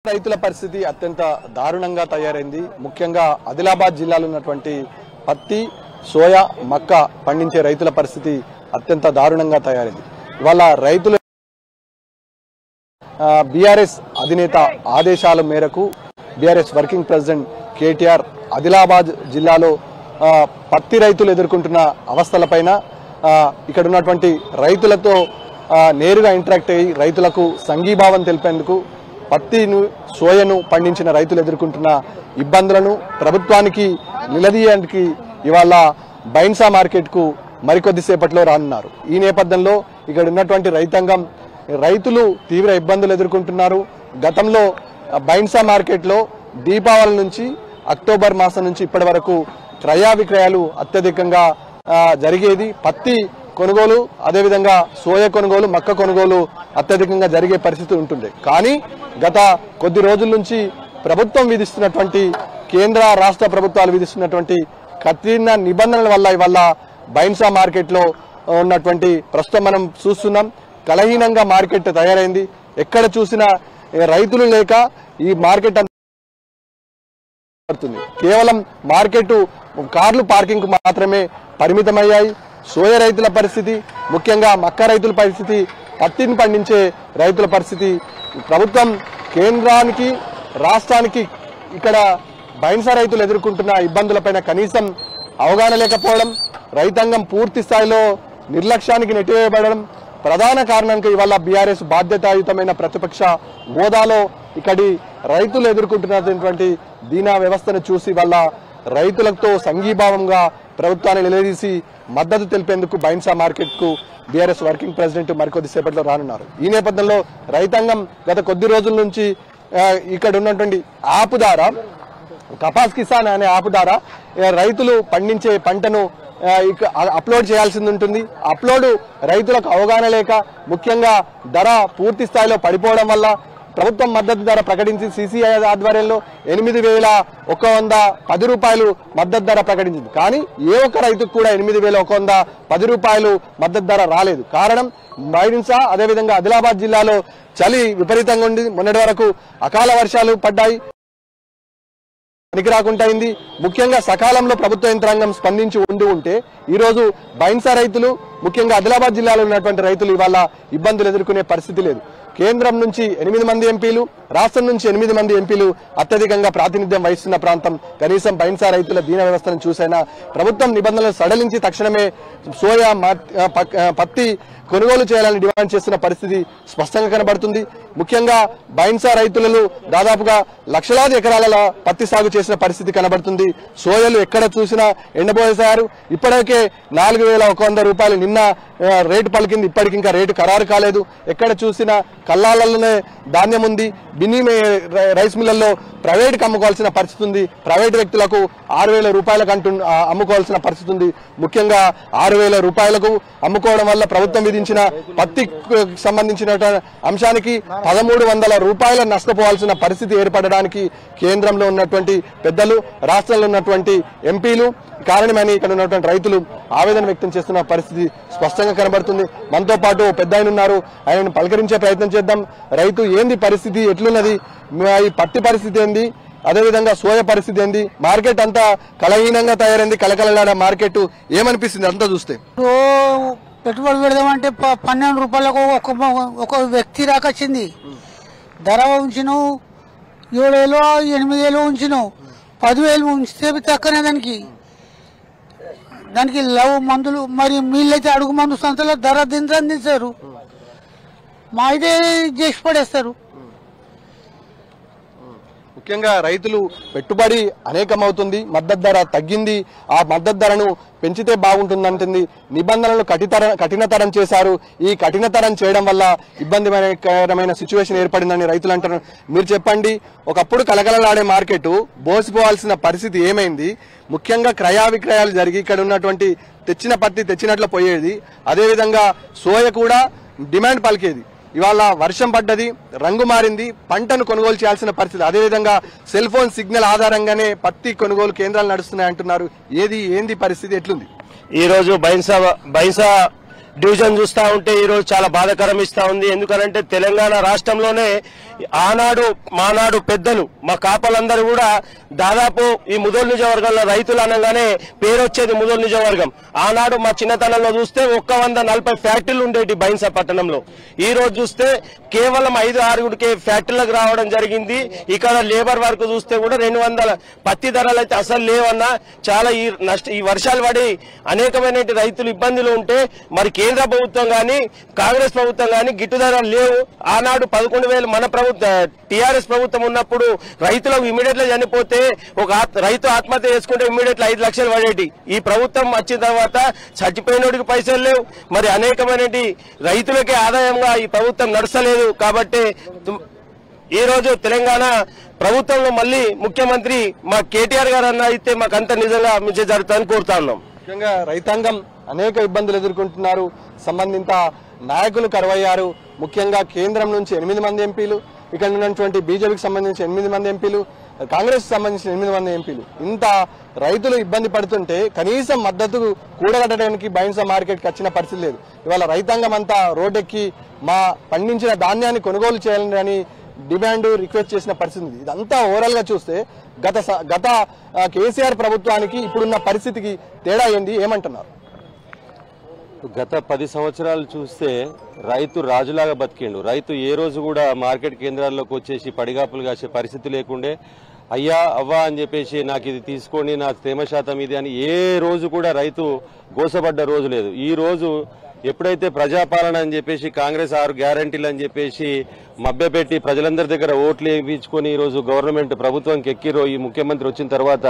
రైతుల పరిస్థితి అత్యంత దారుణంగా తయారైంది. ముఖ్యంగా ఆదిలాబాద్ జిల్లాలో ఉన్నటువంటి పత్తి, సోయా, మక్క పండించే రైతుల పరిస్థితి అత్యంత దారుణంగా తయారైంది. ఇవాళ రైతులు బీఆర్ఎస్ అధినేత ఆదేశాల మేరకు BRS working president KTR Adilabad జిల్లాలో పత్తి రైతులు ఎదుర్కొంటున్న అవస్థలపైన ఇక్కడ ఉన్నటువంటి రైతులతో నేరుగా ఇంటరాక్ట్ అయ్యి రైతులకు సంఘీభావం తెలిపేందుకు పత్తిను, సోయను పండించిన రైతులు ఎదుర్కొంటున్న ఇబ్బందులను ప్రభుత్వానికి నిలదీయడానికి ఇవాళ బైన్సా మార్కెట్కు మరికొద్దిసేపట్లో రానున్నారు. ఈ నేపథ్యంలో ఇక్కడ ఉన్నటువంటి రైతాంగం, రైతులు తీవ్ర ఇబ్బందులు ఎదుర్కొంటున్నారు. గతంలో బైన్సా మార్కెట్లో దీపావళి నుంచి అక్టోబర్ మాసం నుంచి ఇప్పటి వరకు క్రయ విక్రయాలు అత్యధికంగా జరిగేది. పత్తి కొనుగోలు, అదేవిధంగా సోయ కొనుగోలు, మక్క కొనుగోలు అత్యధికంగా జరిగే పరిస్థితి ఉంటుంది. కానీ గత కొద్ది రోజుల నుంచి ప్రభుత్వం విధిస్తున్నటువంటి, కేంద్ర రాష్ట్ర ప్రభుత్వాలు విధిస్తున్నటువంటి కఠిన నిబంధనల వల్ల ఇవాళ బైన్సా మార్కెట్లో ఉన్నటువంటి ప్రస్తుతం మనం చూస్తున్నాం కలహీనంగా మార్కెట్ తయారైంది. ఎక్కడ చూసినా రైతులు లేక ఈ మార్కెట్ పడుతుంది. కేవలం మార్కెట్ కార్లు పార్కింగ్ కు మాత్రమే పరిమితమయ్యాయి. సోయ రైతుల పరిస్థితి, ముఖ్యంగా మక్క రైతుల పరిస్థితి, పత్తిని పండించే రైతుల పరిస్థితి, ప్రభుత్వం కేంద్రానికి రాష్ట్రానికి ఇక్కడ బైన్సా రైతులు ఎదుర్కొంటున్న ఇబ్బందులపైన కనీసం అవగాహన లేకపోవడం, రైతాంగం పూర్తి స్థాయిలో నిర్లక్ష్యానికి నెట్టివేయబడడం ప్రధాన కారణంగా ఇవాళ బీఆర్ఎస్ బాధ్యతాయుతమైన ప్రతిపక్ష హోదాలో ఇక్కడి రైతులు ఎదుర్కొంటున్నటువంటి దీనా వ్యవస్థను చూసి వాళ్ళ రైతులతో సంఘీభావంగా ప్రభుత్వాన్ని నిలదీసి మద్దతు తెలిపేందుకు బైన్సా మార్కెట్ కు బీఆర్ఎస్ వర్కింగ్ ప్రెసిడెంట్ మరికొద్దిసేపట్లో రానున్నారు. ఈ నేపథ్యంలో రైతాంగం గత కొద్ది రోజుల నుంచి ఇక్కడ ఉన్నటువంటి యాప్ ద్వారా, కపాస్ కిసాన్ అనే యాప్ ద్వారా రైతులు పండించే పంటను అప్లోడ్ చేయాల్సి ఉంటుంది. అప్లోడ్ రైతులకు అవగాహన లేక, ముఖ్యంగా ధర పూర్తి స్థాయిలో పడిపోవడం వల్ల ప్రభుత్వం మద్దతు ధర ప్రకటించి సిసిఐ ఆధ్వర్యంలో 8,110 రూపాయలు మద్దతు ధర ప్రకటించింది. కానీ ఏ ఒక్క రైతుకు కూడా 8,110 రూపాయలు మద్దతు ధర రాలేదు. కారణం బైన్సా, అదేవిధంగా ఆదిలాబాద్ జిల్లాలో చలి విపరీతంగా ఉంది. మొన్నటి వరకు అకాల వర్షాలు పడ్డాయి, పనికి రాకుండా అయింది. ముఖ్యంగా సకాలంలో ప్రభుత్వ యంత్రాంగం స్పందించి ఉంటే ఈ రోజు బైన్సా రైతులు, ముఖ్యంగా ఆదిలాబాద్ జిల్లాలో ఉన్నటువంటి రైతులు ఇవాళ ఇబ్బందులు ఎదుర్కొనే పరిస్థితి లేదు. కేంద్రం నుంచి 8 మంది ఎంపీలు, రాష్ట్రం నుంచి 8 మంది ఎంపీలు అత్యధికంగా ప్రాతినిధ్యం వహిస్తున్న ప్రాంతం. కనీసం బైన్సా రైతుల దీన వ్యవస్థను చూసైనా ప్రభుత్వం నిబంధనలు సడలించి తక్షణమే సోయా, పత్తి కొనుగోలు చేయాలని డిమాండ్ చేస్తున్న పరిస్థితి స్పష్టంగా కనబడుతుంది. ముఖ్యంగా బైన్సా రైతులను దాదాపుగా లక్షలాది ఎకరాల పత్తి సాగు చేసిన పరిస్థితి కనబడుతుంది. సోయలు ఎక్కడ చూసినా ఎండబోసారు. ఇప్పటికే 4,100 రూపాయలు నిన్న రేటు పలికింది, ఇప్పటికి ఇంకా రేటు ఖరారు కాలేదు. ఎక్కడ చూసినా కల్లాలలోనే ధాన్యం ఉంది. బిన్నీ రైస్ మిల్లల్లో ప్రైవేట్కి అమ్ముకోవాల్సిన పరిస్థితి ఉంది. ప్రైవేట్ వ్యక్తులకు 6,000 రూపాయలకు అమ్ముకోవాల్సిన పరిస్థితి ఉంది. ముఖ్యంగా 6,000 రూపాయలకు అమ్ముకోవడం వల్ల ప్రభుత్వం విధించిన పత్తికి సంబంధించిన అంశానికి 1,300 రూపాయల నష్టపోవాల్సిన పరిస్థితి ఏర్పడడానికి కేంద్రంలో ఉన్నటువంటి పెద్దలు, రాష్ట్రంలో ఉన్నటువంటి ఎంపీలు కారణమని ఇక్కడ ఉన్నటువంటి రైతులు ఆవేదన వ్యక్తం చేస్తున్న పరిస్థితి స్పష్టంగా కనబడుతుంది. మనతో పాటు పెద్ద ఆయన ఉన్నారు, ఆయనను పలకరించే ప్రయత్నం చేద్దాం. రైతు ఏంది పరిస్థితి, ఎట్లున్నది, ఈ పత్తి పరిస్థితి ఏంది, అదేవిధంగా సోయ పరిస్థితి ఏంది, మార్కెట్ అంతా కలహీనంగా తయారైంది, కలకలలాడే మార్కెట్ ఏమనిపిస్తుంది అంతా చూస్తే? పెట్టుబడి పెడదామంటే 12 రూపాయలకు ఒక వ్యక్తి రాకొచ్చింది. ధర ఉంచిను 7,000 8,000 ఉంచిను, 10,000 ఉంచితే తక్కువనే దానికి లవ్ మందులు, మరి మీళ్ళైతే అడుగు మందు సంతలో ధర దించారు, మా అయితే చేసి పడేస్తారు. ముఖ్యంగా రైతులు పెట్టుబడి అనేకమవుతుంది, మద్దతు ధర తగ్గింది, ఆ మద్దతు ధరను పెంచితే బాగుంటుందంటుంది. నిబంధనలు కఠినతరం చేశారు. ఈ కఠినతరం చేయడం వల్ల ఇబ్బందికరమైన సిచ్యువేషన్ ఏర్పడిందని రైతులు అంటారు. మీరు చెప్పండి, ఒకప్పుడు కలకలలాడే మార్కెట్ బోసిపోవాల్సిన పరిస్థితి ఏమైంది? ముఖ్యంగా క్రయ విక్రయాలు జరిగి ఇక్కడ ఉన్నటువంటి తెచ్చిన పత్తి తెచ్చినట్లు పోయేది, అదేవిధంగా సోయ కూడా డిమాండ్ పలికేది. ఇవాళ వర్షం పడ్డది, రంగు మారింది, పంటను కొనుగోలు చేయాల్సిన పరిస్థితి. అదేవిధంగా సెల్ ఫోన్ సిగ్నల్ ఆధారంగానే పత్తి కొనుగోలు కేంద్రాలు నడుస్తున్నాయి అంటున్నారు. ఏంది పరిస్థితి, ఎట్లుంది? ఈ రోజు బైన్సా డివిజన్ చూస్తా ఉంటే ఈ రోజు చాలా బాధాకరం ఇస్తా ఉంది. ఎందుకంటే తెలంగాణ రాష్ట్రంలోనే ఆనాడు మానాడు పెద్దలు మా కాపలందరూ కూడా దాదాపు ఈ ముదోల్ నియోజకవర్గంలో రైతులు అనగానే పేరు వచ్చేది ముదోల్ నియోజకవర్గం. ఆనాడు మా చిన్నతనంలో చూస్తే 140 ఫ్యాక్టరీలు ఉండేటి బైన్సా పట్టణంలో. ఈ రోజు చూస్తే కేవలం 5-6 ఫ్యాక్టరీలకు రావడం జరిగింది. ఇక్కడ లేబర్ వర్క్ చూస్తే కూడా 200 పత్తి ధరలు అయితే అసలు లేవన్నా. చాలా ఈ వర్షాలు పడి అనేకమైన రైతులు ఇబ్బందులు ఉంటే మరి కేంద్ర ప్రభుత్వం గాని కాంగ్రెస్ ప్రభుత్వం గాని గిట్టు ధరలు లేవు. ఆనాడు 11,000 మన ప్రభుత్వం టీఆర్ఎస్ ప్రభుత్వం ఉన్నప్పుడు రైతులకు ఇమీడియట్ గా చనిపోతే ఒక రైతు ఆత్మహత్య చేసుకుంటే ఇమీడియట్ 5 లక్షలు పడేటి. ఈ ప్రభుత్వం వచ్చిన తర్వాత చచ్చిపోయినోడికి పైసలు లేవు. మరి అనేకమైన రైతులకే ఆదాయంగా ఈ ప్రభుత్వం నడచలేదు. కాబట్టి ఈ రోజు తెలంగాణ ప్రభుత్వంలో మళ్ళీ ముఖ్యమంత్రి మా కేటీఆర్ గారు అన్న అయితే మాకంత నిజంగా మంచి జరుగుతుందని కోరుతా ఉన్నాం. ముఖ్యంగా రైతాంగం అనేక ఇబ్బందులు ఎదుర్కొంటున్నారు. సంబంధిత నాయకులు కరువయ్యారు. ముఖ్యంగా కేంద్రం నుంచి 8 మంది ఎంపీలు, ఇక్కడ ఉన్నటువంటి బీజేపీకి సంబంధించి 8 మంది ఎంపీలు, కాంగ్రెస్ సంబంధించిన 8 మంది ఎంపీలు, ఇంత రైతులు ఇబ్బంది పడుతుంటే కనీసం మద్దతు కూడగట్టడానికి బైన్సా మార్కెట్కి వచ్చిన పరిస్థితి లేదు. ఇవాళ రైతాంగం అంతా రోడ్డెక్కి మా పండించిన ధాన్యాన్ని కొనుగోలు చేయాలని అని డిమాండ్ రిక్వెస్ట్ చేసిన పరిస్థితి. ఇదంతా ఓవరాల్ గా చూస్తే గత కేసీఆర్ ప్రభుత్వానికి ఇప్పుడున్న పరిస్థితికి తేడా ఏంది, ఏమంటున్నారు? గత 10 సంవత్సరాలు చూస్తే రైతు రాజులాగా బతికిండు. రైతు ఏ రోజు కూడా మార్కెట్ కేంద్రాల్లోకి వచ్చేసి పడిగాపులు కాసే పరిస్థితి లేకుండే. అయ్యా అవ్వా అని చెప్పేసి నాకు ఇది తీసుకోండి, నా తేమ శాతం ఇది అని ఏ రోజు కూడా రైతు గోసపడ్డ రోజు లేదు. ఈ రోజు ఎప్పుడైతే ప్రజాపాలన అని చెప్పేసి కాంగ్రెస్ 6 గ్యారంటీలు అని చెప్పేసి మభ్యపెట్టి ప్రజలందరి దగ్గర ఓట్లు వేయించుకొని ఈరోజు గవర్నమెంట్ ప్రభుత్వంకి ఎక్కిరో ఈ ముఖ్యమంత్రి వచ్చిన తర్వాత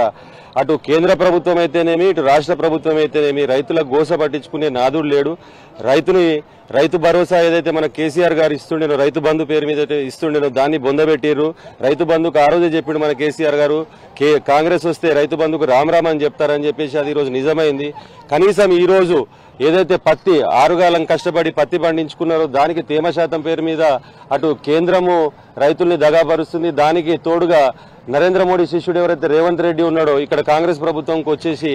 అటు కేంద్ర ప్రభుత్వం అయితేనేమి ఇటు రాష్ట్ర ప్రభుత్వం అయితేనేమి రైతులకు గోస పట్టించుకునే నాదుడు లేడు. రైతు భరోసా ఏదైతే మన కేసీఆర్ గారు ఇస్తుండేనో, రైతు బంధు పేరు మీద ఇస్తుండేనో దాన్ని బొందబెట్టిర్రు. రైతు బంధుకు ఆ రోజే చెప్పిండు మన కేసీఆర్ గారు, కాంగ్రెస్ వస్తే రైతు బంధుకు రామ్ అని చెప్తారని చెప్పేసి అది ఈరోజు నిజమైంది. కనీసం ఈ రోజు ఏదైతే పత్తి 6 కాలం కష్టపడి పత్తి పండించుకున్నారో దానికి తేమ శాతం పేరు మీద అటు కేంద్రము రైతుల్ని దగాపరుస్తుంది. దానికి తోడుగా నరేంద్ర మోడీ శిష్యుడు ఎవరైతే రేవంత్ రెడ్డి ఉన్నాడో ఇక్కడ కాంగ్రెస్ ప్రభుత్వంకి వచ్చేసి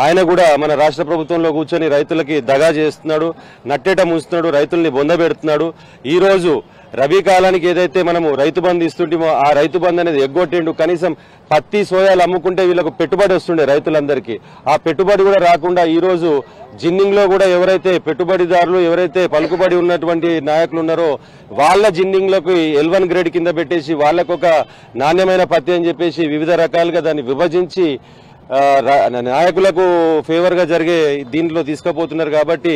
ఆయన కూడా మన రాష్ట్ర ప్రభుత్వంలో కూర్చొని రైతులకి దగా చేస్తున్నాడు, నట్టేట ముంచుతున్నాడు, రైతుల్ని బొందబెడుతున్నాడు. ఈ రోజు రబీ కాలానికి ఏదైతే మనము రైతు బంధు ఇస్తుంటామో ఆ రైతు బంధు అనేది ఎగ్గొట్టిండు. కనీసం పత్తి సోయాలు అమ్ముకుంటే వీళ్ళకు పెట్టుబడి వస్తుండే రైతులందరికీ. ఆ పెట్టుబడి కూడా రాకుండా ఈ రోజు జిన్నింగ్ లో కూడా ఎవరైతే పెట్టుబడిదారులు ఎవరైతే పలుకుబడి ఉన్నటువంటి నాయకులు ఉన్నారో వాళ్ళ జిన్నింగ్ లకు L1 గ్రేడ్ కింద పెట్టేసి వాళ్ళకు ఒక నాణ్యమైన పత్తి అని చెప్పేసి వివిధ రకాలుగా దాన్ని విభజించి నాయకులకు ఫేవర్ గా జరిగే దీంట్లో తీసుకుపోతున్నారు. కాబట్టి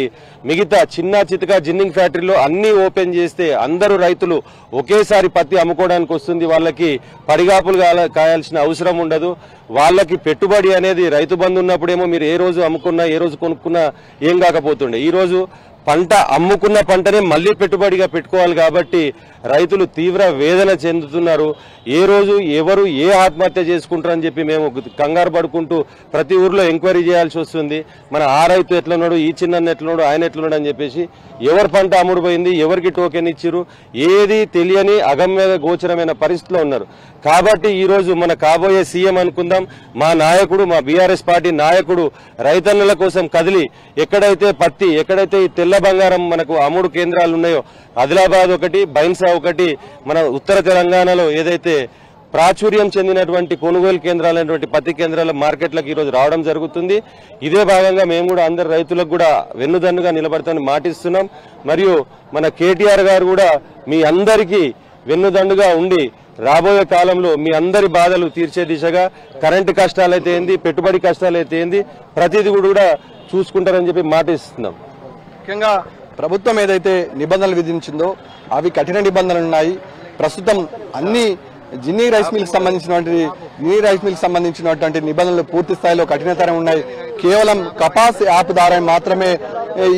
మిగతా చిన్న చితక జిన్నింగ్ ఫ్యాక్టరీలో అన్ని ఓపెన్ చేస్తే అందరూ రైతులు ఒకేసారి పత్తి అమ్ముకోవడానికి వస్తుంది. వాళ్ళకి పడిగాపులు కాయాల్సిన అవసరం ఉండదు. వాళ్ళకి పెట్టుబడి అనేది రైతు బంధు ఉన్నప్పుడేమో మీరు ఏ రోజు అమ్ముకున్నా ఏ రోజు కొనుక్కున్నా ఏం కాకపోతుండే. ఈ రోజు పంట అమ్ముకున్న పంటనే మళ్లీ పెట్టుబడిగా పెట్టుకోవాలి. కాబట్టి రైతులు తీవ్ర వేదన చెందుతున్నారు. ఏ రోజు ఎవరు ఏ ఆత్మహత్య చేసుకుంటారని చెప్పి మేము కంగారు పడుకుంటూ ప్రతి ఊర్లో ఎంక్వైరీ చేయాల్సి వస్తుంది. మన ఆ రైతు ఎట్లున్నాడు, ఈ చిన్న ఎట్లున్నాడు, ఆయన ఎట్లున్నాడు అని చెప్పేసి ఎవరి పంట అమ్ముడుపోయింది, ఎవరికి టోకెన్ ఇచ్చిరు, ఏది తెలియని అగమ్య గోచరమైన పరిస్థితిలో ఉన్నారు. కాబట్టి ఈ రోజు మన కాబోయే సీఎం అనుకుందాం, మా నాయకుడు, మా బీఆర్ఎస్ పార్టీ నాయకుడు రైతన్నల కోసం కదిలి ఎక్కడైతే పత్తి, ఎక్కడైతే ఈ తెల్ల బంగారం మనకు అమ్ముడు కేంద్రాలు ఉన్నాయో ఆదిలాబాద్ ఒకటి, బైన్సా ఒకటి, మన ఉత్తర తెలంగాణలో ఏదైతే ప్రాచుర్యం చెందినటువంటి కొనుగోలు కేంద్రాలైనటువంటి పత్తి కేంద్రాల మార్కెట్లకు ఈరోజు రావడం జరుగుతుంది. ఇదే భాగంగా మేము కూడా అందరు రైతులకు కూడా వెన్నుదన్నుగా నిలబడతామని మాటిస్తున్నాం. మరియు మన కేటీఆర్ గారు కూడా మీ అందరికీ వెన్నుదండుగా ఉండి రాబోయే కాలంలో మీ అందరి బాధలు తీర్చే దిశగా కరెంటు కష్టాలైతే ఏంది, పెట్టుబడి కష్టాలైతే ఏంది, ప్రతిదీ కూడా చూసుకుంటారని చెప్పి మాటిస్తున్నాం. ముఖ్యంగా ప్రభుత్వం ఏదైతే నిబంధనలు విధించిందో అవి కఠిన నిబంధనలు ఉన్నాయి. ప్రస్తుతం అన్ని జిన్నీ రైస్ మిల్క్ సంబంధించినటువంటి నిబంధనలు పూర్తి స్థాయిలో కఠినతరం ఉన్నాయి. కేవలం కపాస్ యాప్ ద్వారా మాత్రమే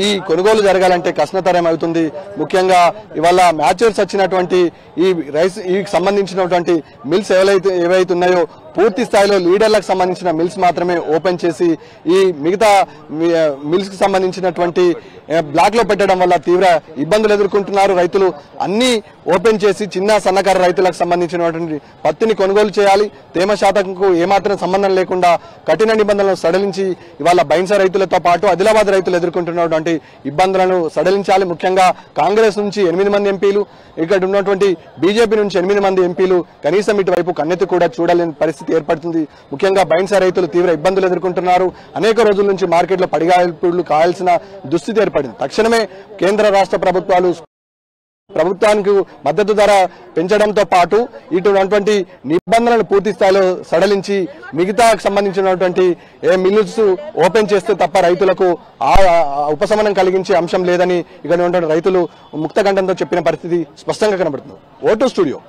ఈ కొనుగోలు జరగాలంటే కష్టతరం అవుతుంది. ముఖ్యంగా ఇవాళ మ్యాచ్యూర్స్ వచ్చినటువంటి ఈ రైస్ సంబంధించినటువంటి మిల్స్ ఏవైతే ఉన్నాయో పూర్తి స్థాయిలో లీడర్లకు సంబంధించిన మిల్స్ మాత్రమే ఓపెన్ చేసి ఈ మిగతా మిల్స్ కి సంబంధించినటువంటి బ్లాక్ లో పెట్టడం వల్ల తీవ్ర ఇబ్బందులు ఎదుర్కొంటున్నారు రైతులు. అన్ని ఓపెన్ చేసి చిన్న సన్నకారు రైతులకు సంబంధించినటువంటి పత్తిని కొనుగోలు చేయాలి. తేమ శాతంకు ఏమాత్రం సంబంధం లేకుండా కఠిన నిబంధనలను సడలించి ఇవాళ బైన్సా రైతులతో పాటు ఆదిలాబాద్ రైతులు ఎదుర్కొంటున్నటువంటి ఇబ్బందులను సడలించాలి. ముఖ్యంగా కాంగ్రెస్ నుంచి 8 మంది ఎంపీలు, ఇక్కడ ఉన్నటువంటి బీజేపీ నుంచి 8 మంది ఎంపీలు కనీసం ఇటువైపు కన్నెత్తి కూడా చూడలేని పరిస్థితి ఏర్పడుతుంది. ముఖ్యంగా బైన్సా రైతులు తీవ్ర ఇబ్బందులు ఎదుర్కొంటున్నారు. అనేక రోజుల నుంచి మార్కెట్లో పడిగాయలు కాయాల్సిన దుస్థితి ఏర్పడింది. తక్షణమే కేంద్ర రాష్ట్ర ప్రభుత్వానికి మద్దతు ధర పెంచడంతో పాటు ఇటువంటి నిబంధనలు పూర్తి స్థాయిలో సడలించి మిగతా సంబంధించినటువంటి మిల్లుస్ ఓపెన్ చేస్తే తప్ప రైతులకు ఉపశమనం కలిగించే అంశం లేదని ఇక్కడ ఉన్నటువంటి రైతులు ముక్తకంఠంతో చెప్పిన పరిస్థితి స్పష్టంగా కనబడుతుంది. Vote studio.